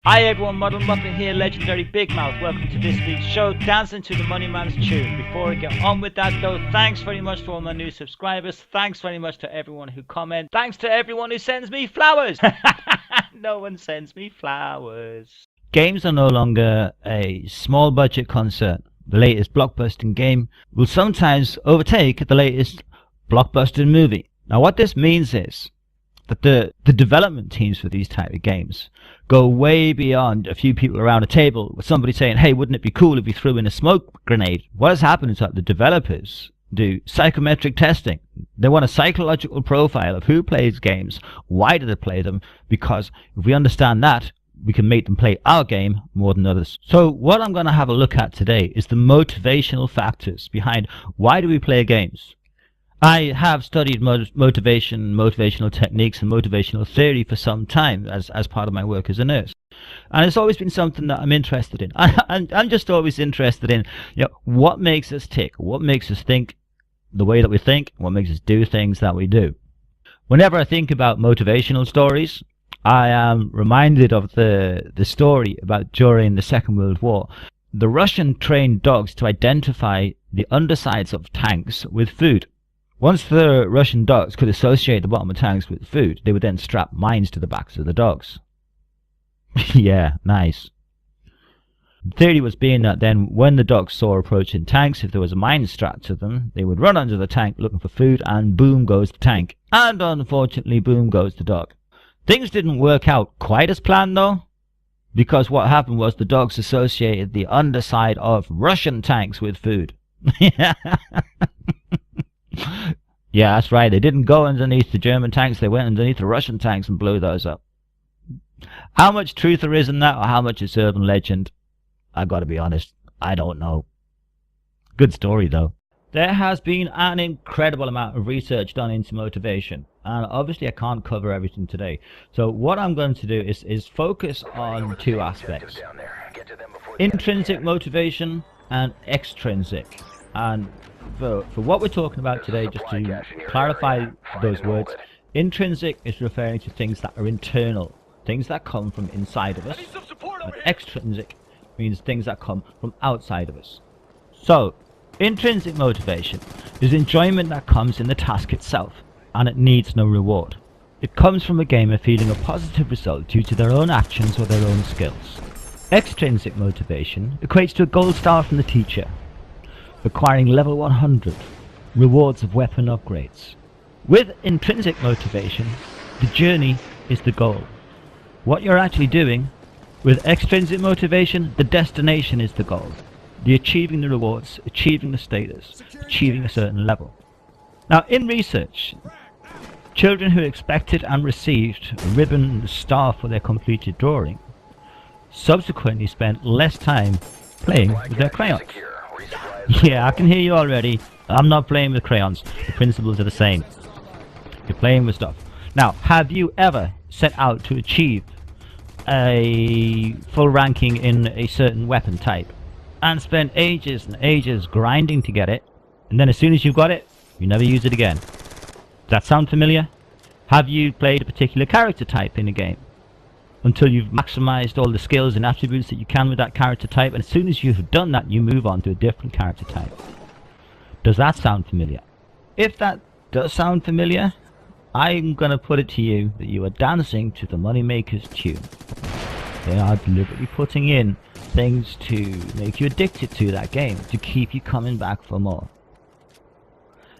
Hi everyone, Model Muppet here, legendary Big Mouth. Welcome to this week's show, Dancing to the Money Man's Tune. Before I get on with that though, thanks very much to all my new subscribers. Thanks very much to everyone who comments. Thanks to everyone who sends me flowers. No one sends me flowers. Games are no longer a small budget concert. The latest blockbuster game will sometimes overtake the latest blockbuster movie. Now what this means is that the development teams for these type of games go way beyond a few people around a table with somebody saying, hey, wouldn't it be cool if we threw in a smoke grenade? What has happened is that the developers do psychometric testing. They want a psychological profile of who plays games, why do they play them, because if we understand that, we can make them play our game more than others. So what I'm going to have a look at today is the motivational factors behind why do we play games. I have studied motivation, motivational techniques and motivational theory for some time as part of my work as a nurse. And it's always been something that I'm interested in. I'm just always interested in, what makes us tick, what makes us think the way that we think, what makes us do things that we do. Whenever I think about motivational stories, I am reminded of the story about during the Second World War. The Russian trained dogs to identify the undersides of tanks with food. Once the Russian dogs could associate the bottom of tanks with food, they would then strap mines to the backs of the dogs. Yeah, nice. The theory was being that then when the dogs saw approaching tanks, if there was a mine strapped to them, they would run under the tank looking for food, and boom goes the tank. And unfortunately, boom goes the dog. Things didn't work out quite as planned though, because what happened was the dogs associated the underside of Russian tanks with food. Yeah, that's right. They didn't go underneath the German tanks. They went underneath the Russian tanks and blew those up. How much truth there is in that, or how much is urban legend, I've got to be honest, I don't know. Good story, though. There has been an incredible amount of research done into motivation. And obviously I can't cover everything today. So what I'm going to do is focus on two aspects. Intrinsic motivation and extrinsic. And for what we're talking about today, just to clarify those words, intrinsic is referring to things that are internal, things that come from inside of us, and extrinsic means things that come from outside of us. So, intrinsic motivation is enjoyment that comes in the task itself, and it needs no reward. It comes from a gamer feeling a positive result due to their own actions or their own skills. Extrinsic motivation equates to a gold star from the teacher, acquiring level 100, rewards of weapon upgrades. With intrinsic motivation, the journey is the goal. What you're actually doing. With extrinsic motivation, the destination is the goal. The achieving the rewards, achieving the status, achieving a certain level. Now in research, children who expected and received a ribbon and a star for their completed drawing subsequently spent less time playing with their crayons. Yeah, I can hear you already. I'm not playing with crayons. The principles are the same. You're playing with stuff. Now, have you ever set out to achieve a full ranking in a certain weapon type and spent ages and ages grinding to get it, and then as soon as you've got it, you never use it again? Does that sound familiar? Have you played a particular character type in a game until you've maximized all the skills and attributes that you can with that character type, and as soon as you've done that, you move on to a different character type? Does that sound familiar? If that does sound familiar, I'm going to put it to you that you are dancing to the Moneymaker's tune. They are deliberately putting in things to make you addicted to that game, to keep you coming back for more.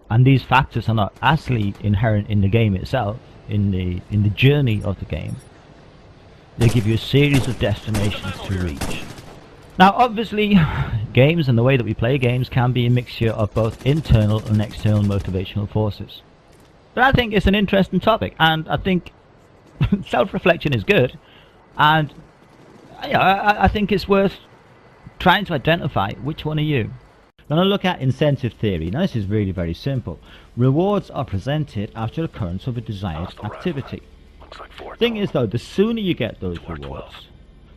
And these factors are not actually inherent in the game itself, in the journey of the game. They give you a series of destinations to reach. Now obviously, games and the way that we play games can be a mixture of both internal and external motivational forces. But I think it's an interesting topic, and I think self-reflection is good, and I think it's worth trying to identify which one are you. We're going to look at incentive theory. Now this is really very simple. Rewards are presented after occurrence of a desired activity. Thing is though, the sooner you get those rewards,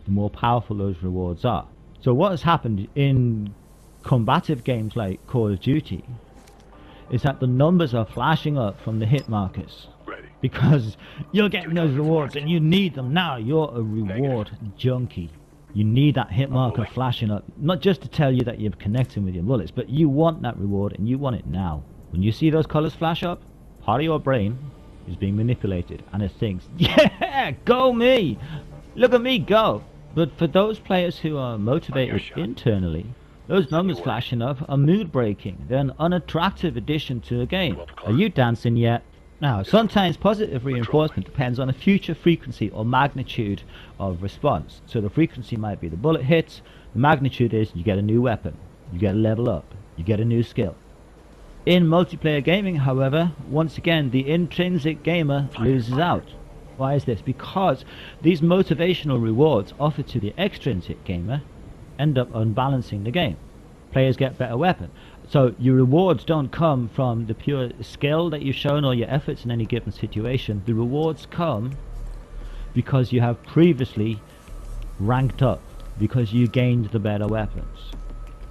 the more powerful those rewards are. So what has happened in combative games like Call of Duty is that the numbers are flashing up from the hit markers. because you're getting those rewards and you need them now. You're a reward junkie. You need that hit marker flashing up, not just to tell you that you're connecting with your bullets, but you want that reward and you want it now. When you see those colors flash up, part of your brain is being manipulated and it thinks, yeah, go me, look at me go. But for those players who are motivated internally, those numbers flashing up are mood breaking. They're an unattractive addition to the game. Are you dancing yet? Now, sometimes positive reinforcement depends on a future frequency or magnitude of response. So the frequency might be the bullet hits, the magnitude is you get a new weapon, you get a level up, you get a new skill. In multiplayer gaming, however, once again, the intrinsic gamer loses out. Why is this? Because these motivational rewards offered to the extrinsic gamer end up unbalancing the game. Players get better weapon. So your rewards don't come from the pure skill that you've shown or your efforts in any given situation. The rewards come because you have previously ranked up, because you gained the better weapons.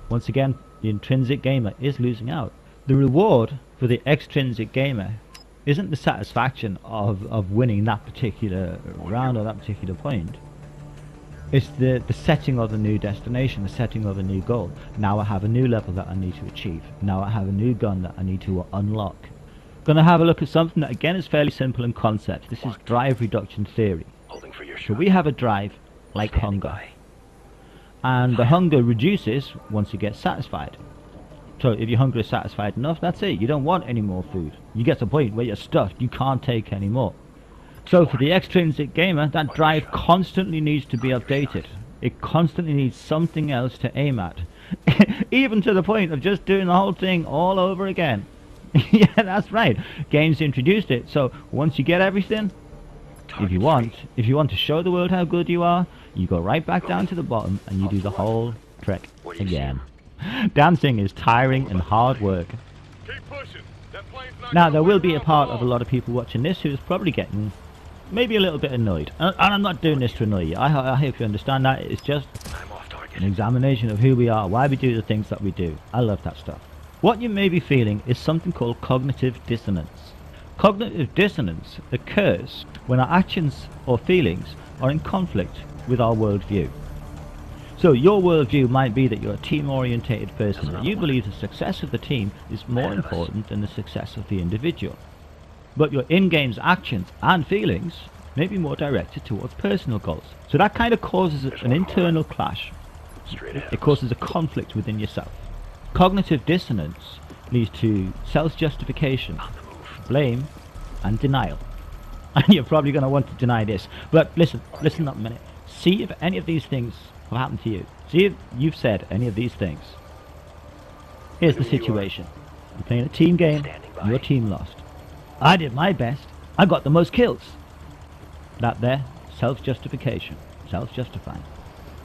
Once again, the intrinsic gamer is losing out. The reward for the extrinsic gamer isn't the satisfaction of winning that particular round or that particular point. It's the setting of a new destination, the setting of a new goal. Now I have a new level that I need to achieve. Now I have a new gun that I need to unlock. Going to have a look at something that again is fairly simple in concept. This is drive reduction theory. So we have a drive like hunger. And the hunger reduces once you get satisfied. So if your hunger is satisfied enough, that's it. You don't want any more food. You get to a point where you're stuffed. You can't take any more. So for the extrinsic gamer, that drive constantly needs to be updated. It constantly needs something else to aim at. Even to the point of just doing the whole thing all over again. Yeah, that's right. Games introduced it. So once you get everything, if you want to show the world how good you are, you go right back down to the bottom and you do the whole trick again. Dancing is tiring and hard work. Now there will be a part of a lot of people watching this who's probably getting maybe a little bit annoyed, and I'm not doing this to annoy you. I hope you understand that. It's just an examination of who we are, why we do the things that we do. I love that stuff. What you may be feeling is something called cognitive dissonance. Cognitive dissonance occurs when our actions or feelings are in conflict with our worldview. So your worldview might be that you're a team-orientated person, that you believe the success of the team is more important than the success of the individual. But your in-game's actions and feelings may be more directed towards personal goals. So that kind of causes an internal clash. It causes a conflict within yourself. Cognitive dissonance leads to self-justification, blame, and denial. And you're probably going to want to deny this. But listen up a minute. See if any of these things have happened to you. See if you've said any of these things. Here's the situation. You're playing a team game, your team lost. I did my best. I got the most kills. That there, self-justification, self-justifying.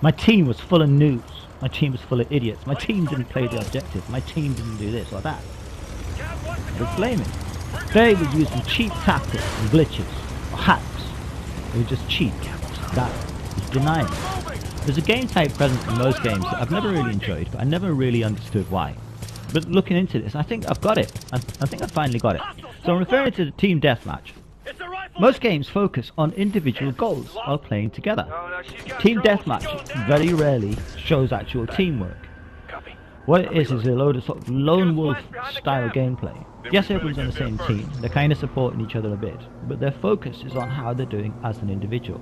My team was full of noobs. My team was full of idiots. My team didn't play the objective. My team didn't do this or that. They're blaming. They were using cheap tactics and glitches or hacks. They were just cheap. That is denying. There's a game type present in most games that I've never really enjoyed, but I never really understood why. But looking into this, I think I've got it. I think I finally got it. So I'm referring to the team deathmatch. Most games focus on individual goals while playing together. Team deathmatch very rarely shows actual teamwork. What it is a load of sort of lone wolf style gameplay. Yes, everyone's on the same team, they're kind of supporting each other a bit, but their focus is on how they're doing as an individual.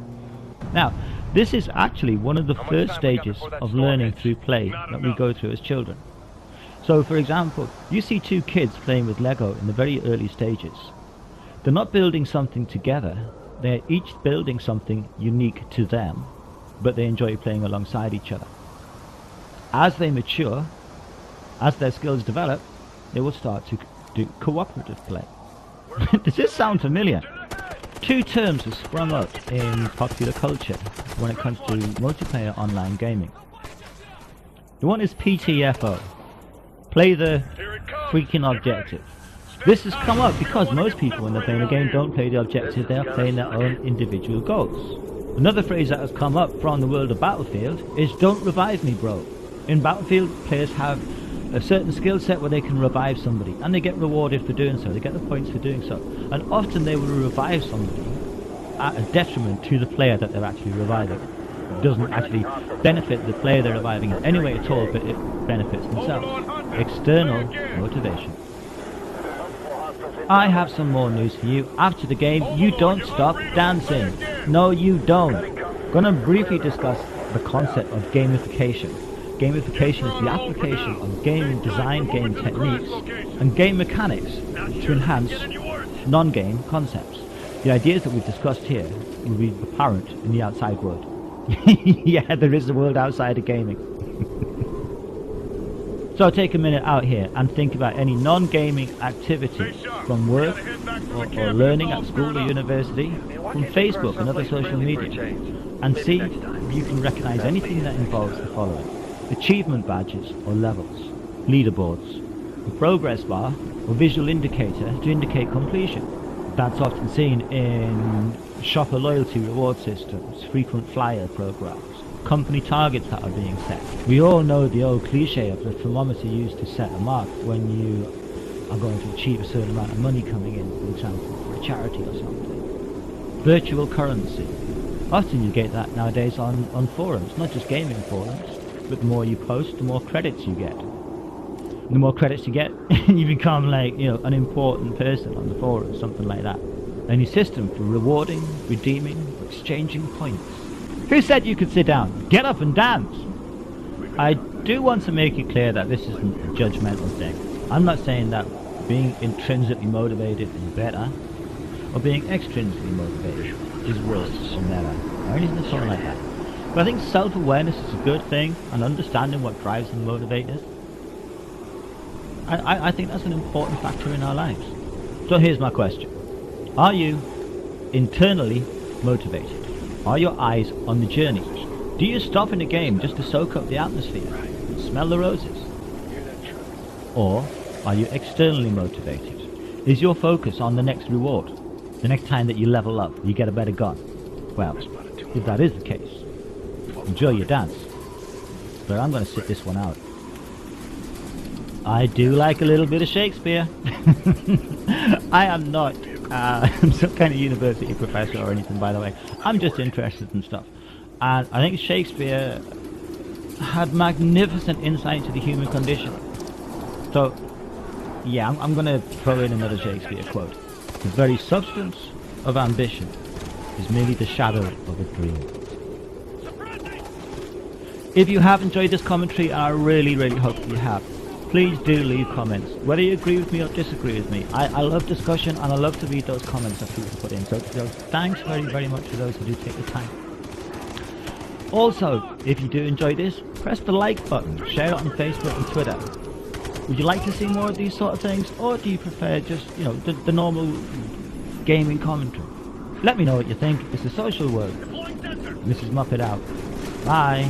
Now, this is actually one of the first stages of learning through play that we go through as children. So for example, you see two kids playing with Lego in the very early stages. They're not building something together, they're each building something unique to them, but they enjoy playing alongside each other. As they mature, as their skills develop, they will start to do cooperative play. Does this sound familiar? Two terms have sprung up in popular culture when it comes to multiplayer online gaming. The one is PTFO. Play the freaking objective. This has come up because most people when they're playing a game don't play the objective, they're playing their own individual goals. Another phrase that has come up from the world of Battlefield is "don't revive me bro." In Battlefield, players have a certain skill set where they can revive somebody, and they get rewarded for doing so. They get the points for doing so, and often they will revive somebody at a detriment to the player that they're actually reviving. It doesn't actually benefit the player they're reviving in any way at all, but it benefits themselves. External motivation. I have some more news for you. After the game, you don't stop dancing. No, you don't. Gonna briefly discuss the concept of gamification. Gamification is the application of game design, game techniques, and game mechanics to enhance non-game concepts. The ideas that we've discussed here will be apparent in the outside world. Yeah, there is a world outside of gaming. So take a minute out here and think about any non-gaming activity from work or learning at school or university, from Facebook and other social media, and see if you can recognize anything that involves the following: achievement badges or levels, leaderboards, a progress bar or visual indicator to indicate completion. That's often seen in shopper loyalty reward systems, frequent flyer programs, company targets that are being set. We all know the old cliche of the thermometer used to set a mark when you are going to achieve a certain amount of money coming in, for example, for a charity or something. Virtual currency. Often you get that nowadays on forums, not just gaming forums, but the more you post, the more credits you get. The more credits you get, you become like, you know, an important person on the forum, something like that. Any system for rewarding, redeeming, or exchanging points. Who said you could sit down? Get up and dance! I do want to make it clear that this isn't a judgmental thing. I'm not saying that being intrinsically motivated is better, or being extrinsically motivated is worse or better, or anything at all like that. But I think self-awareness is a good thing, and understanding what drives and motivates us. I think that's an important factor in our lives. So here's my question. Are you internally motivated? Are your eyes on the journey? Do you stop in a game just to soak up the atmosphere and smell the roses? Or are you externally motivated? Is your focus on the next reward? The next time that you level up, you get a better gun? Well, if that is the case, enjoy your dance. But I'm going to sit this one out. I do like a little bit of Shakespeare. I am not some kind of university professor or anything, by the way. I'm just interested in stuff. And I think Shakespeare had magnificent insight into the human condition. So, yeah, I'm going to throw in another Shakespeare quote. The very substance of ambition is merely the shadow of a dream. If you have enjoyed this commentary, and I really, really hope you have, please do leave comments, whether you agree with me or disagree with me. I love discussion, and I love to read those comments that people put in. So thanks very, very much for those who do take the time. Also, if you do enjoy this, press the like button, share it on Facebook and Twitter. Would you like to see more of these sort of things, or do you prefer just, you know, the normal gaming commentary? Let me know what you think. It's the social world. Mrs. Muppet out. Bye.